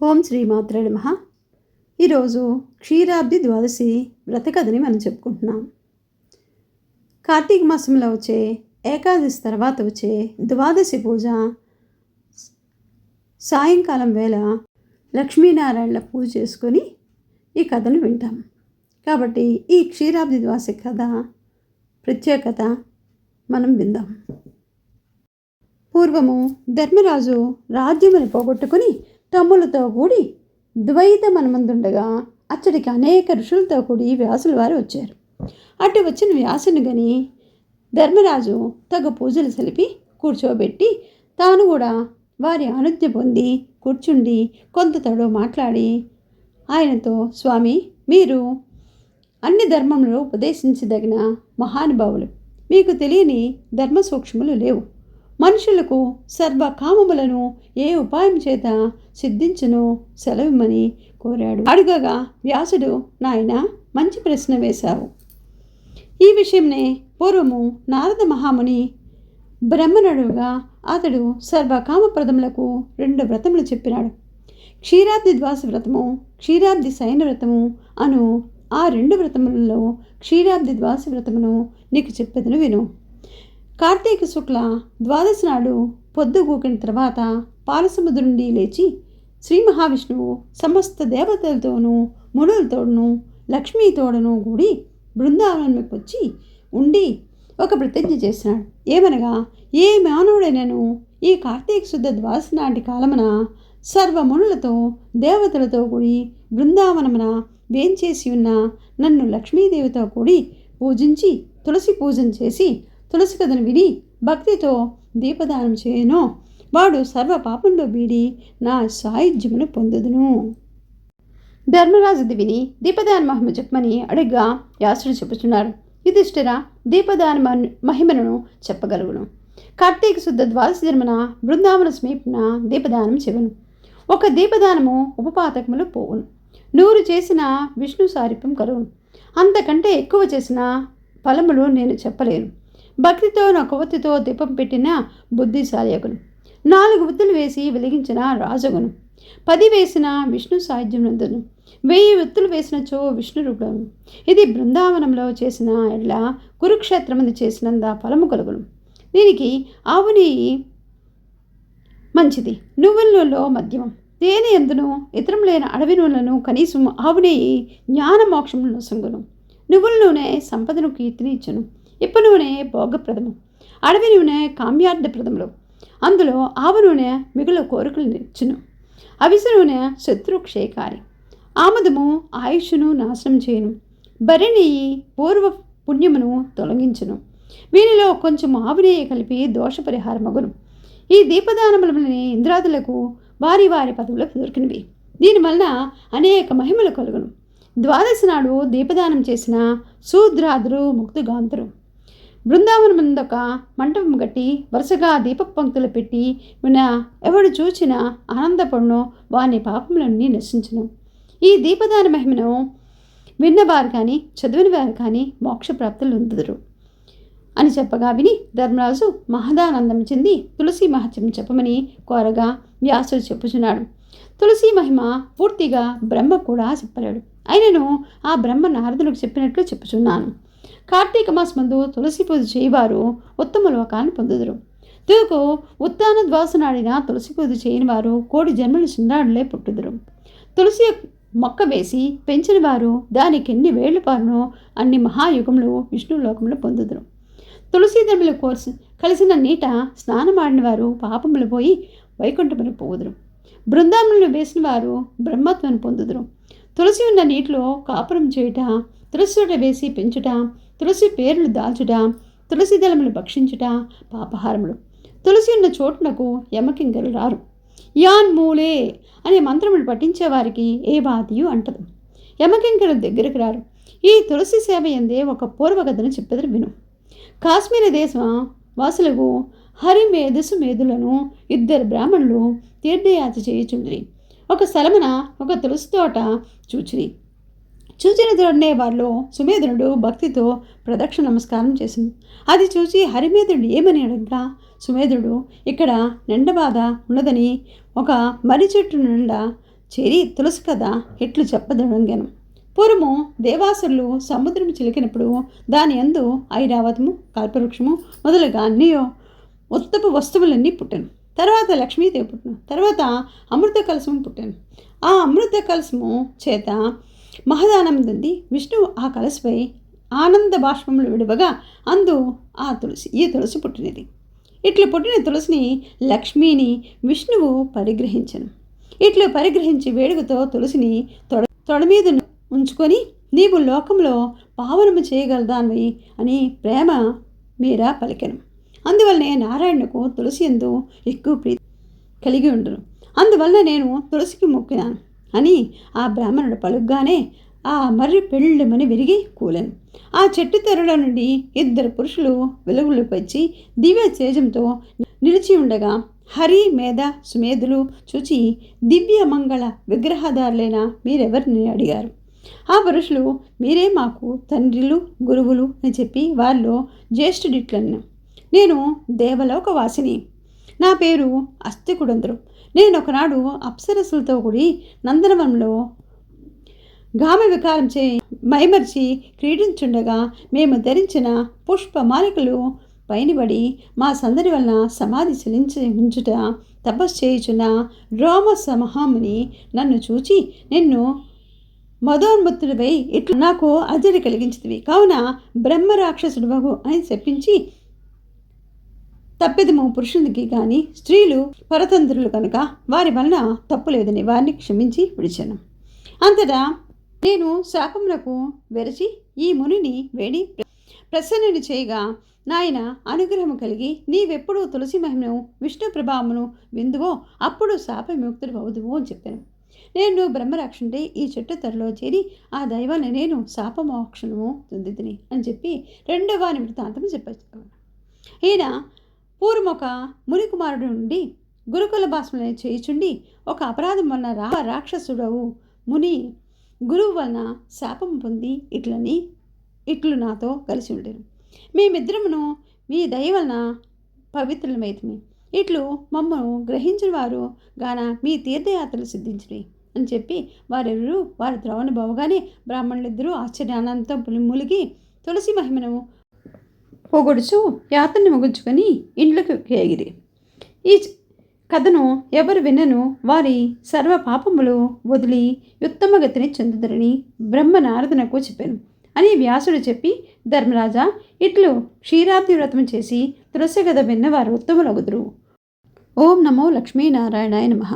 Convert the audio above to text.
ఓం శ్రీమాత్రే నమః. ఈరోజు క్షీరాబ్ది ద్వాదశి వ్రత కథని మనం చెప్పుకుంటున్నాం. కార్తీక మాసంలో వచ్చే ఏకాదశి తర్వాత వచ్చే ద్వాదశి పూజ సాయంకాలం వేళ లక్ష్మీనారాయణల పూజ చేసుకొని ఈ కథను వింటాం. కాబట్టి ఈ క్షీరాబ్ది ద్వాదశి కథ ప్రత్యేకత మనం విందాం. పూర్వము ధర్మరాజు రాజ్యమును పోగొట్టుకుని తమ్ములతో కూడి ద్వైత మనమందుండగా అచ్చడికి అనేక ఋషులతో కూడి వ్యాసుల వారు వచ్చారు. అటు వచ్చిన వ్యాసుని గని ధర్మరాజు తగు పూజలు సలిపి కూర్చోబెట్టి తాను కూడా వారి అనుజ్ఞ పొంది కూర్చుండి కొంత తడు మాట్లాడి ఆయనతో, స్వామి, మీరు అన్ని ధర్మములు ఉపదేశించదగిన మహానుభావులు. మీకు తెలియని ధర్మ సూక్ష్మలు లేవు. మనుషులకు సర్వకామములను ఏ ఉపాయం చేత సిద్ధించునో సెలవిమ్మని కోరాడు. అడుగగా వ్యాసుడు, నాయన, మంచి ప్రశ్న వేశావు. ఈ విషయంనే పూర్వము నారద మహాముని బ్రహ్మనుడుగా అతడు సర్వకామప్రదములకు 2 వ్రతములు చెప్పినాడు. క్షీరాబ్ది ద్వాదశి వ్రతము, క్షీరాబ్ది శయన వ్రతము అను ఆ 2 వ్రతములలో క్షీరాబ్ది ద్వాదశి వ్రతమును నీకు చెప్పేదను విను. కార్తీక శుక్ల ద్వాదశి నాడు పొద్దుగూకిన తర్వాత పాలసముద్రం నుండి లేచి శ్రీ మహావిష్ణువు సమస్త దేవతలతోనూ మునులతోనూ లక్ష్మీతోడను కూడి బృందావనంకి వచ్చి ఉండి ఒక ప్రతిజ్ఞ చేసినాడు. ఏమనగా, ఏ మానవుడైనను ఈ కార్తీక శుద్ధ ద్వాదశి నాటి కాలమున సర్వమునులతో దేవతలతో కూడి బృందావనమున వేంచేసి ఉన్న నన్ను లక్ష్మీదేవితో కూడి పూజించి తులసి పూజన చేసి తులసి కథను విని భక్తితో దీపదానం చేయను, వాడు సర్వ పాపంలో వీడి నా సాయుధ్యమును పొందుదును. ధర్మరాజుది విని దీపదాన మహిమ చెప్పమని అడిగ్గా వ్యాసుడు చెప్పుచున్నారు. యుధిష్ఠిర, దీపదాన మహిమను చెప్పగలుగును. కార్తీక శుద్ధ ద్వాదశి జన్మన బృందావన సమీపన దీపదానం చెవును. ఒక దీపదానము ఉపపాతకములు పోవును. 100 చేసిన విష్ణు సారూప్యం కలుగును. అంతకంటే ఎక్కువ చేసిన ఫలములు నేను చెప్పలేను. భక్తితో నా కొవ్వొత్తితో దీపం పెట్టిన బుద్ధిశాలియగును. 4 ఒత్తులు వేసి వెలిగించిన రాజగును. 10 వేసిన విష్ణు సాయుధ్యం నందును. 1000 ఒత్తులు వేసినచో విష్ణు రూపుడను. ఇది బృందావనంలో చేసిన ఎడ్ల కురుక్షేత్రమందు చేసినంత ఫలము కలుగును. దీనికి ఆవు నెయ్యి మంచిది, నువ్వుల నూనెలో మధ్యమం, తేనె ఎందును ఇతరం లేని అడవి నూనెలను కనీసం ఆవు నెయ్యి జ్ఞాన మోక్షములను సొంగును. నువ్వుల నూనె సంపదను కీర్తిని ఇచ్చును. ఇప్ప నూనె భోగప్రదము, అడవి నూనె కామ్యార్థప్రదములు. అందులో ఆవు నూనె మిగులు కోరికలు ఇచ్చును. అవిసె నూనె శత్రు క్షయకారి. ఆముదము ఆయుష్ను నాశనం చేయును. బర్రె నెయ్యి పూర్వ పుణ్యమును తొలగించును. వీనిలో కొంచెం ఆవు నెయ్యి కలిపి దోష పరిహారమగును. ఈ దీపదానములని ఇంద్రాదులకు వారి వారి పదవులకు దొరికినవి. దీనివలన అనేక మహిమలు కలుగును. ద్వాదశి నాడు దీపదానం చేసిన శూద్రాదులు ముక్తిగాంతురు. బృందావనమందొక మంటపం కట్టి వరుసగా దీప పంక్తులు పెట్టి ఎవడు చూచినా ఆనందపడును, వాని పాపములన్నీ నశించును. ఈ దీపదాన మహిమను విన్నవారు కానీ చదివిన వారు కానీ మోక్షప్రాప్తులు పొందుదురు అని చెప్పగా విని ధర్మరాజు మహదానందం చెంది తులసి మహత్యం చెప్పమని కోరగా వ్యాసుడు చెప్పుచున్నాడు. తులసి మహిమ పూర్తిగా బ్రహ్మ కూడా చెప్పలేడు. అయినను ఆ బ్రహ్మ నారదులకు చెప్పినట్లు చెప్పుచున్నాను. కార్తీక మాసమందు తులసి పూజ చేయవారు ఉత్తమ లోకాన్ని పొందుదురు. తూకు ఉత్తాన ద్వాస నాడిన తులసి పూజ చేయని వారు 1,000,000 జన్మలు చిన్నాడులే పుట్టుదురు. తులసి మొక్క వేసి పెంచిన వారు దానికి ఎన్ని వేళ్లు పారునో అన్ని మహాయుగములు విష్ణు లోకములు పొందుదురు. తులసి దళములు కలిసిన నీట స్నానమాడిన వారు పాపములు పోయి వైకుంఠములు పోవుదురు. బృందావనంలో వేసిన వారు బ్రహ్మత్వాన్ని పొందుదురు. తులసి ఉన్న నీటిలో కాపురం చేయుట, తులసి చోట వేసి పెంచుట, తులసి పేర్లు దాల్చుట, తులసి దళములు భక్షించుట పాపహారములు. తులసి ఉన్న చోటునకు యమకింకరు రారు. యాన్ మూలే అనే మంత్రములు పఠించేవారికి ఏ బాధయు అంటదు. యమకింకరు దగ్గరకు రారు. ఈ తులసి సేవ ఎందే ఒక పూర్వకథను చెప్పెదరు విను. కాశ్మీర దేశం వాసులకు హరిమేధసు మేధులను 2 బ్రాహ్మణులు తీర్థయాత్ర చేయుచుండ్రి. ఒక స్థలమున ఒక తులసి తోట చూచిరి. చూచిన తోడనే వారిలో సుమేధుడు భక్తితో ప్రదక్షిణ నమస్కారం చేసింది. అది చూసి హరిమేధుడు ఏమని అడగగా, సుమేధుడు, ఇక్కడ నిండబాధ ఉన్నదని ఒక మర్రి చెట్టు నిండా చేరి తులసి కథ ఇట్లు చెప్పదొడంగాను. పూర్వము దేవాసురులు సముద్రం చిలికినప్పుడు దాని యందు ఐరావతము, కల్పవృక్షము మొదలుగా అన్నీ ఉత్తమ వస్తువులన్నీ పుట్టాను. తర్వాత లక్ష్మీదేవి పుట్టాను. తర్వాత అమృత కలశము పుట్టాను. ఆ అమృత కలశము చేత మహదానందంది విష్ణువు ఆ కలశపై ఆనంద బాష్పములు విడవగా అందు ఈ తులసి పుట్టినది. ఇట్లు పుట్టిన తులసిని లక్ష్మీని విష్ణువు పరిగ్రహించను. ఇట్లు పరిగ్రహించి వేడుకతో తులసిని తొడ మీద ఉంచుకొని నీవు లోకంలో పావనము చేయగలదానివి అని ప్రేమ మీరా పలికెను. అందువల్లనే నారాయణకు తులసి యందు ఎక్కువ ప్రీతి కలిగి ఉండను. అందువలన నేను తులసికి మొక్కినాను అని ఆ బ్రాహ్మణుడు పలుగ్గానే ఆ మర్రి పెళ్ళమని విరిగి కూలెను. ఆ చెట్టు తెరలో నుండి 2 పురుషులు వెలుగులు వచ్చి దివ్య తేజంతో నిలిచి ఉండగా హరి మేధ సుమేధులు చూచి దివ్య మంగళ విగ్రహదారులైన మీరెవరిని అడిగారు. ఆ పురుషులు మీరే మాకు తండ్రులు గురువులు అని చెప్పి వారిలో జ్యేష్ఠుడిట్లన్న. నేను దేవలోకవాసిని. నా పేరు అస్థికుడందరు. నేను ఒకనాడు అప్సరసులతో కూడి నందనవనంలో గామ వికారంచే మైమర్చి క్రీడించుండగా మేము ధరించిన పుష్పమాలికలు పైనబడి మా సందడి వలన సమాధి చెలించి ఉంచుట తపస్సు చేయుచున్న రోమ సమహాముని నన్ను చూచి నిన్ను మదోన్మత్తుడిపై ఇట్లు నాకు అజడి కలిగించింది. కావున బ్రహ్మరాక్షసుడు బగు అని చెప్పించి తప్పిదము పురుషునికి కానీ స్త్రీలు పరతంత్రులు కనుక వారి వలన తప్పు లేదని వారిని క్షమించి విడిచాను. అంతటా నేను శాపములకు వెరచి ఈ మునిని వేడి ప్రసన్నుని చేయగా నాయన అనుగ్రహము కలిగి నీవెప్పుడు తులసి మహిమను విష్ణు ప్రభావమును విందువో అప్పుడు శాప విముక్తుడు అవుదువు అని చెప్పాను. నేను బ్రహ్మరాక్షుండే ఈ చెట్టు తెరలో చేరి ఆ దైవాన్ని నేను శాపమోక్షణము పొందితిని అని చెప్పి 2వ వాని వృత్తాంతము చెప్పాను. ఈయన పూర్వం ఒక ముని కుమారుడు నుండి గురుకుల భాషలను చేయుచుండి ఒక అపరాధం వలన రాక్షసుడవు ముని గురువు వలన శాపం పొంది ఇట్లు నాతో కలిసి ఉండేను. మేమిద్దరమును మీ దయ వలన పవిత్రులమైతిమి. ఇట్లు మమ్మను గ్రహించిన వారు గాన మీ తీర్థయాత్రలు సిద్ధించినవి అని చెప్పి వారెవరు వారి త్రోవను బావగానే బ్రాహ్మణులిద్దరూ ఆశ్చర్యానంతో ములిగి తులసి మహిమను పోగొడుచు యాత్రని ముగించుకొని ఇంట్లోకి కేగిరి. ఈ కథను ఎవరు వినను వారి సర్వ పాపములు వదిలి ఉత్తమగతిని చెందుదరని బ్రహ్మ నారదునకు చెప్పాను అని వ్యాసుడు చెప్పి, ధర్మరాజా ఇట్లు క్షీరాబ్ది వ్రతం చేసి తులసి కథ విన్న వారు ఉత్తములగుదురు. ఓం నమో లక్ష్మీనారాయణాయ నమః.